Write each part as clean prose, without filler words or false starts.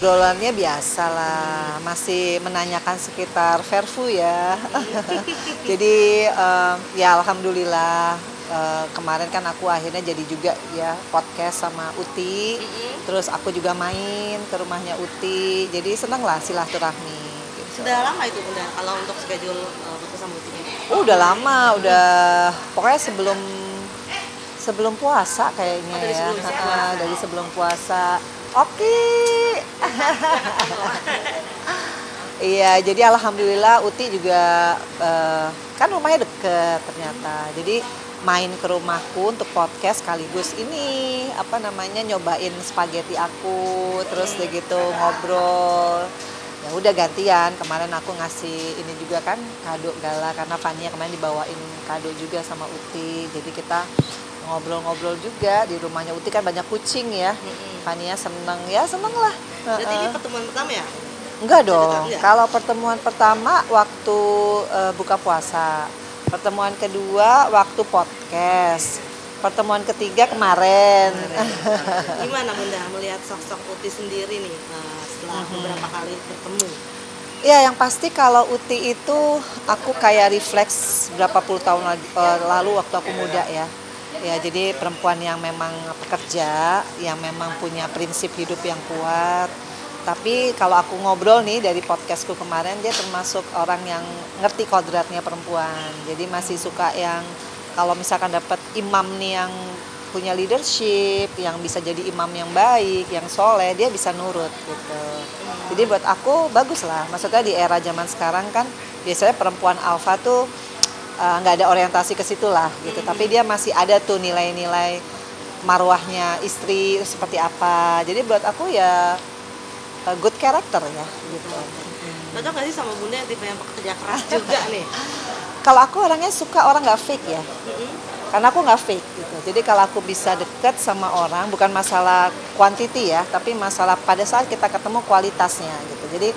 Obrolannya biasa lah, masih menanyakan sekitar Verfu ya. Jadi ya alhamdulillah kemarin kan aku akhirnya jadi juga ya podcast sama Uti. Terus aku juga main ke rumahnya Uti. Jadi seneng lah silaturahmi. Gitu. Sudah lama itu Bunda kalau untuk schedule podcast sama Uti ini? Udah lama, udah pokoknya sebelum puasa kayaknya dari ya. sebelum puasa. Dari sebelum puasa. Oke. Iya, jadi alhamdulillah Uti juga kan rumahnya deket ternyata. Jadi main ke rumahku untuk podcast sekaligus ini nyobain spaghetti aku, terus udah gitu ngobrol. Ya udah gantian, kemarin aku ngasih ini juga kan kado gala karena Fania kemarin dibawain kado juga sama Uti. Jadi kita ngobrol-ngobrol juga di rumahnya Uti, kan banyak kucing ya. Fania seneng lah. Berarti ini pertemuan pertama ya? Enggak dong. Kalau pertemuan pertama waktu buka puasa. Pertemuan kedua waktu podcast. Pertemuan ketiga kemarin. Gimana Bunda melihat sosok Uti sendiri nih setelah beberapa kali bertemu? Ya, yang pasti kalau Uti itu aku kayak refleks berapa puluh tahun lalu waktu aku muda ya. Ya, jadi perempuan yang memang pekerja, yang memang punya prinsip hidup yang kuat. Tapi kalau aku ngobrol nih dari podcastku kemarin, dia termasuk orang yang ngerti kodratnya perempuan. Jadi masih suka yang kalau misalkan dapat imam nih yang punya leadership, yang bisa jadi imam yang baik, yang soleh, dia bisa nurut gitu. Jadi buat aku bagus lah. Maksudnya di era zaman sekarang kan biasanya perempuan alfa tuh nggak ada orientasi ke situ lah gitu. Tapi dia masih ada tuh nilai-nilai marwahnya istri seperti apa. Jadi buat aku ya good character ya gitu. Cocok nggak sih sama Bunda yang tipe yang pekerja keras juga nih? Kalau aku orangnya suka orang nggak fake ya. Karena aku nggak fake gitu. Jadi kalau aku bisa deket sama orang, bukan masalah quantity ya, tapi masalah pada saat kita ketemu kualitasnya gitu. Jadi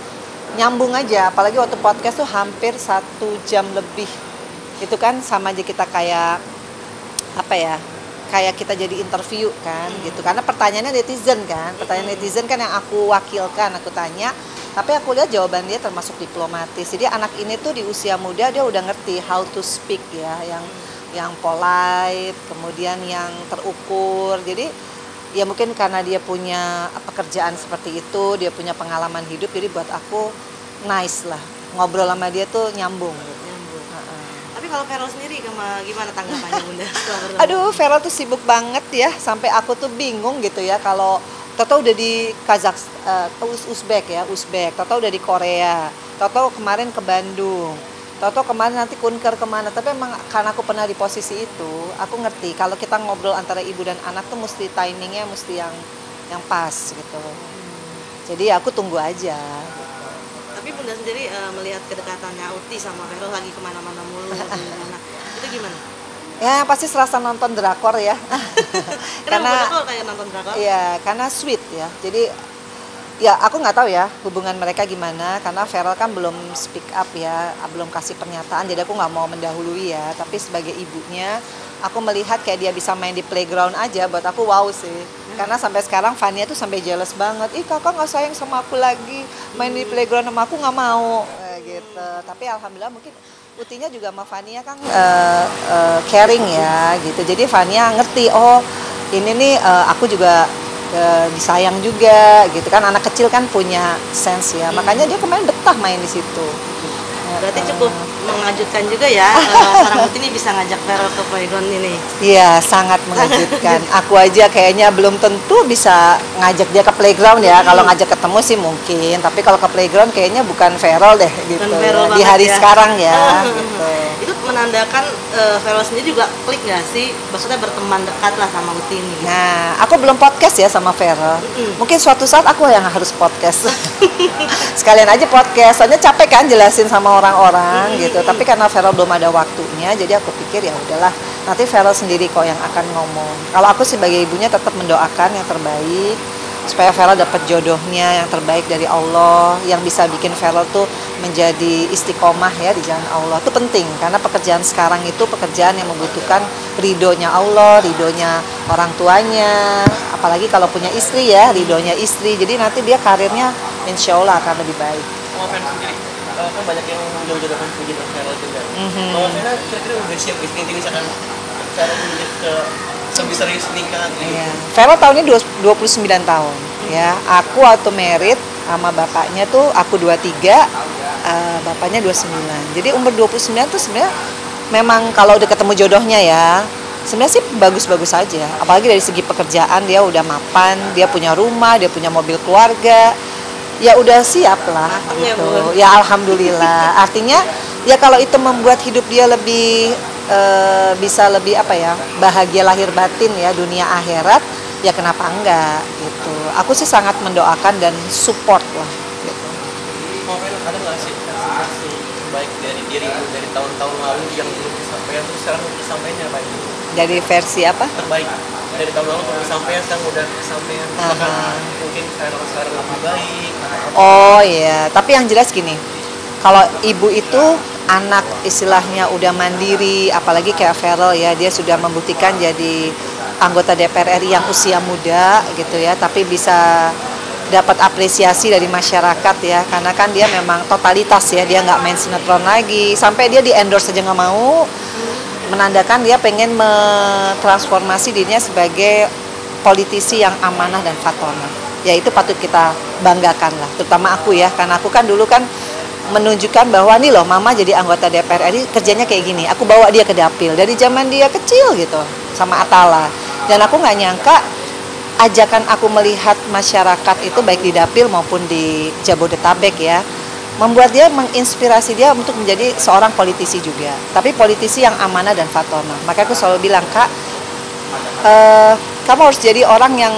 nyambung aja. Apalagi waktu podcast tuh hampir 1 jam lebih. Itu kan sama aja kita kayak kayak kita jadi interview kan gitu, karena pertanyaannya netizen kan, pertanyaan netizen kan yang aku wakilkan, aku tanya, tapi aku lihat jawaban dia termasuk diplomatis. Jadi anak ini tuh di usia muda dia udah ngerti how to speak ya, yang polite, kemudian yang terukur. Jadi ya mungkin karena dia punya pekerjaan seperti itu, dia punya pengalaman hidup, jadi buat aku nice lah ngobrol sama dia tuh nyambung gitu. Tapi kalau Feral sendiri gimana tanggapannya Bunda? Aduh, Feral tuh sibuk banget ya, sampai aku tuh bingung gitu ya kalau Toto udah di Uzbek, Toto udah di Korea, Toto kemarin ke Bandung, Toto kemarin nanti kunker kemana. Tapi emang karena aku pernah di posisi itu, aku ngerti kalau kita ngobrol antara ibu dan anak tuh mesti timingnya mesti yang pas gitu. Jadi aku tunggu aja. Tapi Bunda sendiri melihat kedekatannya Uti sama Vero lagi kemana-mana mulu, itu gimana? Ya pasti serasa nonton drakor ya. Karena Bunda kayak nonton drakor? Iya, karena sweet ya. Jadi ya aku nggak tahu ya hubungan mereka gimana, karena Vero kan belum speak up ya, belum kasih pernyataan. Jadi aku nggak mau mendahului ya. Tapi sebagai ibunya, aku melihat kayak dia bisa main di playground aja, buat aku wow sih. Karena sampai sekarang Fania tuh sampai jealous banget. Ih kakak nggak sayang sama aku lagi, main di playground sama aku nggak mau gitu. Tapi alhamdulillah mungkin Utinya juga sama Fania kan caring ya gitu. Jadi Fania ngerti, oh ini nih aku juga disayang juga gitu kan. Anak kecil kan punya sense ya. Makanya dia kemarin betah main di situ. Berarti cukup mengejutkan juga ya, seorang Uti ini bisa ngajak Vero ke playground ini. Iya, sangat mengejutkan. Aku aja kayaknya belum tentu bisa ngajak dia ke playground ya. Kalau ngajak ketemu sih mungkin, tapi kalau ke playground kayaknya bukan Vero deh gitu. Ya. Di hari sekarang ya. Gitu. Itu menandakan Vero sendiri juga klik nggak sih? Maksudnya berteman dekat lah sama Uti ini. Gitu. Nah, aku belum podcast ya sama Vero. Mungkin suatu saat aku yang harus podcast. Sekalian aja podcast. Soalnya capek kan jelasin sama orang-orang gitu. Tapi karena Vero belum ada waktunya, jadi aku pikir ya udahlah. Nanti Vero sendiri kok yang akan ngomong. Kalau aku sebagai ibunya tetap mendoakan yang terbaik. supaya Feral dapat jodohnya yang terbaik dari Allah, yang bisa bikin Feral tuh menjadi istiqomah ya di jalan Allah. Itu penting karena pekerjaan sekarang itu pekerjaan yang membutuhkan ridhonya Allah, ridhonya orang tuanya, apalagi kalau punya istri ya, ridhonya istri. Jadi nanti dia karirnya insya Allah akan lebih baik. Kalau Feral sendiri, kan banyak yang jodoh-jodohkan pujian Feral juga. Kalau Feral kira-kira udah siap nanti misalkan Feral menjadi ke lebih serius nikah gitu. Iya. Feral tahun ini 29 tahun ya. Aku waktu merit sama bapaknya tuh aku 23, bapaknya 29. Jadi umur 29 tuh sebenarnya memang kalau udah ketemu jodohnya ya, sebenarnya sih bagus-bagus aja. Apalagi dari segi pekerjaan dia udah mapan, dia punya rumah, dia punya mobil keluarga. Ya udah siap lah gitu. Ya alhamdulillah. Artinya ya kalau itu membuat hidup dia lebih bisa lebih apa ya, bahagia lahir batin ya, dunia akhirat, ya kenapa enggak gitu. Aku sih sangat mendoakan dan support lah gitu. Mau ada nggak sih versi baik dari dirimu dari tahun-tahun lalu yang belum disampaikan terus sekarang udah disampaikan apa ini? Dari versi apa? Terbaik dari tahun lalu belum disampaikan sekarang udah disampaikan. Mungkin sekarang lebih baik. Oh iya, tapi yang jelas gini, kalau ibu itu anak istilahnya udah mandiri, apalagi kayak Feral ya, dia sudah membuktikan jadi anggota DPR RI yang usia muda gitu ya, tapi bisa dapat apresiasi dari masyarakat ya, karena kan dia memang totalitas ya, dia nggak main sinetron lagi, sampai dia di endorse saja nggak mau, menandakan dia pengen mentransformasi dirinya sebagai politisi yang amanah dan fatonah. Ya itu patut kita banggakan lah, terutama aku ya, karena aku kan dulu kan menunjukkan bahwa nih loh mama jadi anggota DPR RI kerjanya kayak gini. Aku bawa dia ke dapil dari zaman dia kecil gitu sama Atala. Dan aku nggak nyangka ajakan aku melihat masyarakat itu baik di dapil maupun di Jabodetabek ya, membuat dia, menginspirasi dia untuk menjadi seorang politisi juga. Tapi politisi yang amanah dan fatonah. Maka aku selalu bilang, Kak, kamu harus jadi orang yang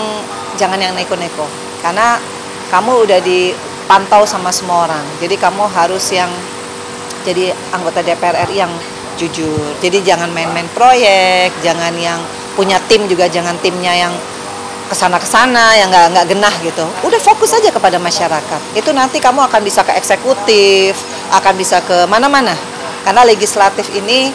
jangan yang neko-neko. Karena kamu udah dipantau sama semua orang. Jadi kamu harus yang jadi anggota DPR RI yang jujur. Jadi jangan main-main proyek, jangan yang punya tim juga, jangan timnya yang kesana-kesana, yang nggak genah gitu. Udah fokus aja kepada masyarakat. Itu nanti kamu akan bisa ke eksekutif, akan bisa ke mana-mana. Karena legislatif ini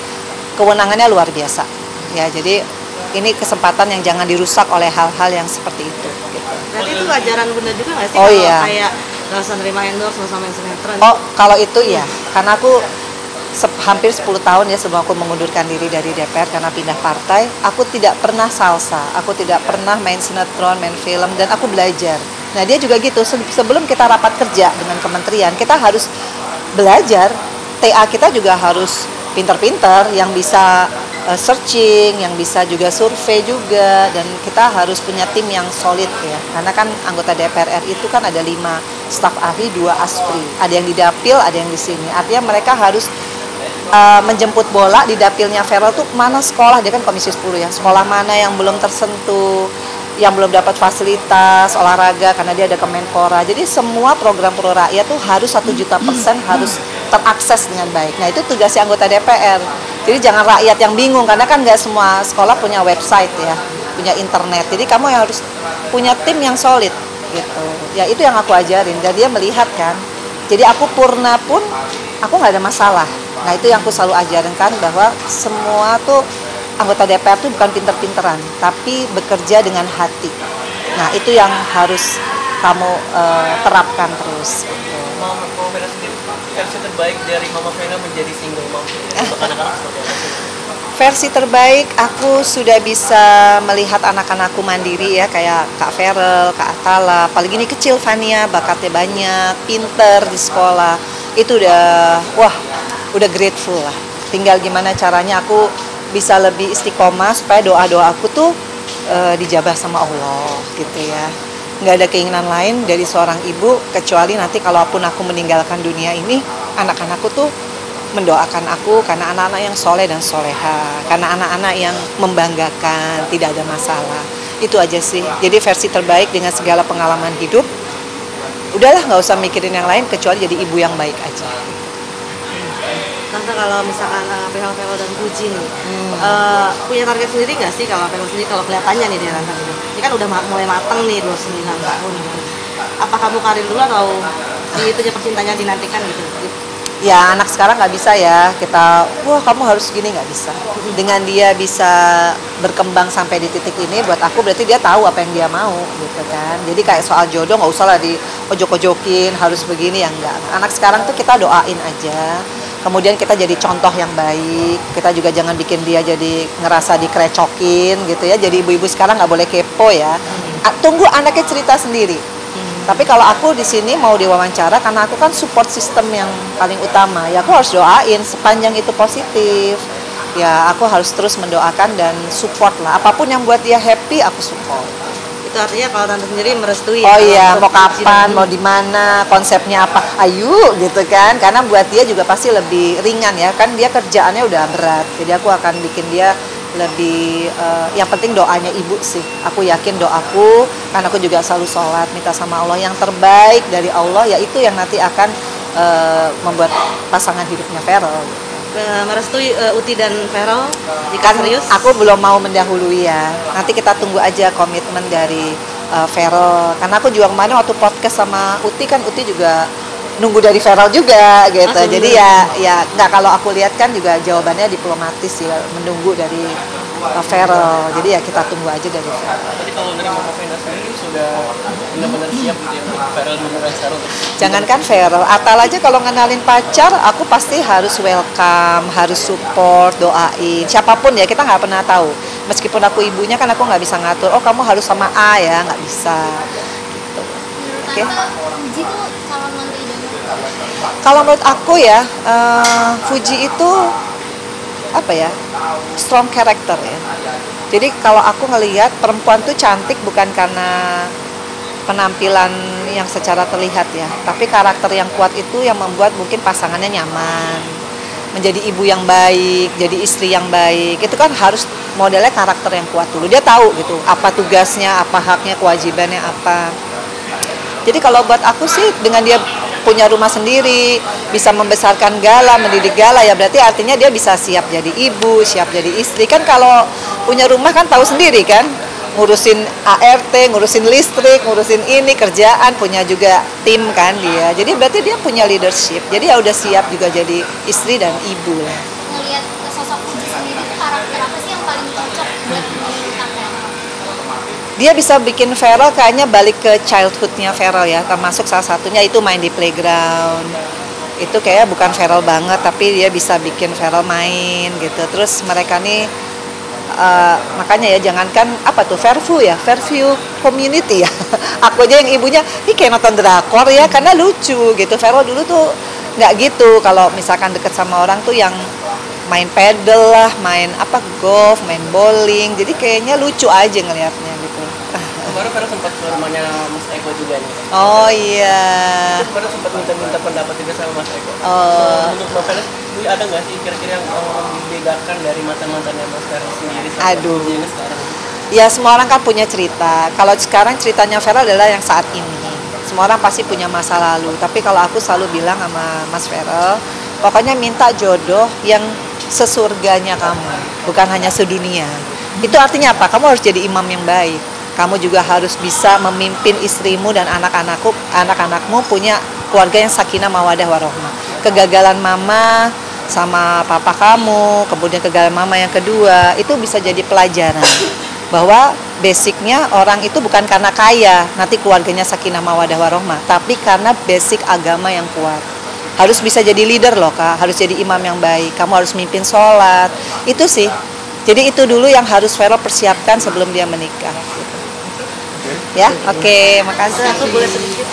kewenangannya luar biasa. Ya, jadi ini kesempatan yang jangan dirusak oleh hal-hal yang seperti itu. Gitu. Berarti itu ajaran Bunda juga nggak sih? Oh kalau iya. Kayak nggak usah nerima endorse, nggak usah main sinetron. Oh, kalau itu ya, karena aku hampir 10 tahun ya sebelum aku mengundurkan diri dari DPR karena pindah partai, aku tidak pernah salsa, aku tidak pernah main sinetron, main film, dan aku belajar. Nah dia juga gitu, sebelum kita rapat kerja dengan kementerian, kita harus belajar, TA kita juga harus pinter-pinter, yang bisa searching, yang bisa juga survei juga, dan kita harus punya tim yang solid ya, karena kan anggota DPR RI itu kan ada 5 staf ahli, 2 aspri, ada yang di dapil, ada yang di sini, artinya mereka harus menjemput bola di dapilnya Feral tuh mana sekolah, dia kan komisi 10 ya, sekolah mana yang belum tersentuh, yang belum dapat fasilitas olahraga karena dia ada Kemenpora. Jadi semua program pro rakyat tuh harus 1.000.000% harus terakses dengan baik. Nah itu tugasnya anggota DPR. Jadi jangan rakyat yang bingung, karena kan nggak semua sekolah punya website ya, punya internet. Jadi kamu yang harus punya tim yang solid gitu. Ya itu yang aku ajarin, dan dia melihat kan. Jadi aku purna pun aku nggak ada masalah. Nah itu yang aku selalu ajarkan, bahwa semua tuh anggota DPR tuh bukan pinter-pinteran, tapi bekerja dengan hati. Nah itu yang harus kamu terapkan terus. Mama Vena sendiri, versi terbaik dari Mama Vena menjadi single mom untuk anak-anak seperti apa? Versi terbaik, aku sudah bisa melihat anak-anakku mandiri ya, kayak Kak Feral, Kak Atala, apalagi ini kecil Fania, bakatnya banyak, pinter di sekolah. Itu udah grateful lah. Tinggal gimana caranya aku bisa lebih istiqomah supaya doa-doa aku tuh dijabah sama Allah gitu ya. Nggak ada keinginan lain dari seorang ibu kecuali nanti kalaupun aku meninggalkan dunia ini, anak-anakku tuh mendoakan aku karena anak-anak yang soleh dan soleha, karena anak-anak yang membanggakan, tidak ada masalah. Itu aja sih. Jadi versi terbaik dengan segala pengalaman hidup. Udahlah, nggak usah mikirin yang lain kecuali jadi ibu yang baik aja. Tante kalau misalkan Vero dan Puji nih punya target sendiri nggak sih kalau Vero sendiri kalau kelihatannya nih dari Tante gitu? Ini kan udah mulai mateng nih 29 tahun gitu. Apa kamu karir dulu atau itu aja percintanya dinantikan gitu? Ya anak sekarang nggak bisa ya kita, wah kamu harus gini, nggak bisa. Dengan dia bisa berkembang sampai di titik ini, buat aku berarti dia tahu apa yang dia mau gitu kan. Jadi kayak soal jodoh nggak usah lah di ojok-ojokin harus begini, ya enggak. Anak sekarang tuh kita doain aja. Kemudian kita jadi contoh yang baik. Kita juga jangan bikin dia jadi ngerasa dikerecokin gitu ya. Jadi ibu-ibu sekarang nggak boleh kepo ya. Tunggu anaknya cerita sendiri. Tapi kalau aku di sini mau diwawancara karena aku kan support system yang paling utama. Ya aku harus doain sepanjang itu positif. Ya aku harus terus mendoakan dan support lah. Apapun yang buat dia happy aku support. Itu artinya kalau Tante sendiri merestui Oh iya, kalau mau kapan, mau di mana, konsepnya apa, ayo gitu kan. Karena buat dia juga pasti lebih ringan ya. Kan dia kerjaannya udah berat. Jadi aku akan bikin dia lebih yang penting doanya ibu sih. Aku yakin doaku, karena aku juga selalu sholat minta sama Allah yang terbaik dari Allah, yaitu yang nanti akan membuat pasangan hidupnya Vero. Merestui Uti dan Vero jika Kan serius? aku belum mau mendahului ya. Nanti kita tunggu aja komitmen dari Vero. Karena aku juga kemarin waktu podcast sama Uti kan Uti juga nunggu dari Vero juga gitu. Jadi ya nggak, kalau aku lihat kan juga jawabannya diplomatis ya, menunggu dari Vero. Jadi ya kita tunggu aja dari Vero. Jadi kalau dari Mama Vena sendiri sudah benar-benar siap gitu ya untuk Vero beneran sekarang. Jangankan Vero, Atal aja kalau ngenalin pacar, aku pasti harus welcome, harus support, doain. Siapapun ya, kita nggak pernah tahu. Meskipun aku ibunya kan aku nggak bisa ngatur. Oh kamu harus sama A ya, nggak bisa. Gitu. Oke. Fuji tuh calon mantu idaman. Kalau menurut aku ya, Fuji itu apa ya, strong character ya. Jadi kalau aku ngelihat perempuan tuh cantik bukan karena penampilan yang secara terlihat ya, tapi karakter yang kuat itu yang membuat mungkin pasangannya nyaman, menjadi ibu yang baik, jadi istri yang baik. Itu kan harus modelnya karakter yang kuat dulu. Dia tahu gitu apa tugasnya, apa haknya, kewajibannya apa. Jadi kalau buat aku sih, dengan dia punya rumah sendiri, bisa membesarkan Gala, mendidik Gala, ya berarti artinya dia bisa siap jadi ibu, siap jadi istri. Kan kalau punya rumah kan tahu sendiri kan, ngurusin ART, ngurusin listrik, ngurusin ini, kerjaan, punya juga tim kan dia. Jadi berarti dia punya leadership. Jadi ya udah siap juga jadi istri dan ibu lah. Ngelihat sosok Fuji sendiri tuh karakter apa sih yang paling cocok buat menunjukkan Vero? Dia bisa bikin Vero kayaknya balik ke childhoodnya Vero ya, termasuk salah satunya itu main di playground. Itu kayak bukan Vero banget, tapi dia bisa bikin Vero main gitu. Terus mereka nih makanya ya, jangankan apa tuh Fairview Community ya. Aku aja yang ibunya, ini kayak nonton drakor ya, karena lucu gitu. Vero dulu tuh nggak gitu, kalau misalkan deket sama orang tuh yang main pedal lah, main apa golf, main bowling. Jadi kayaknya lucu aja ngelihatnya gitu. Kemarin Vero sempat ke rumahnya Mas Eko juga nih. Oh iya. Terus Vero sempat minta pendapat juga sama Mas Eko. Oh. Menurut Mas Vero, ada nggak sih kira-kira yang membedakan dari mantan-mantannya Mas Vero sendiri sama Aduh. yang sekarang? Ya semua orang kan punya cerita. Kalau sekarang ceritanya Vero adalah yang saat ini. Semua orang pasti punya masa lalu. Tapi kalau aku selalu bilang sama Mas Vero, pokoknya minta jodoh yang sesurganya kamu, bukan hanya sedunia. Itu artinya apa? Kamu harus jadi imam yang baik. Kamu juga harus bisa memimpin istrimu dan anak-anakmu punya keluarga yang sakinah mawadah warohmah. Kegagalan mama sama papa kamu, kemudian kegagalan mama yang kedua, itu bisa jadi pelajaran bahwa basicnya orang itu bukan karena kaya, nanti keluarganya sakinah mawadah warohmah, tapi karena basic agama yang kuat. Harus bisa jadi leader loh Kak, harus jadi imam yang baik, kamu harus mimpin sholat, itu sih. Jadi itu dulu yang harus Vero persiapkan sebelum dia menikah. Ya, oke, makasih. Aku boleh sedikit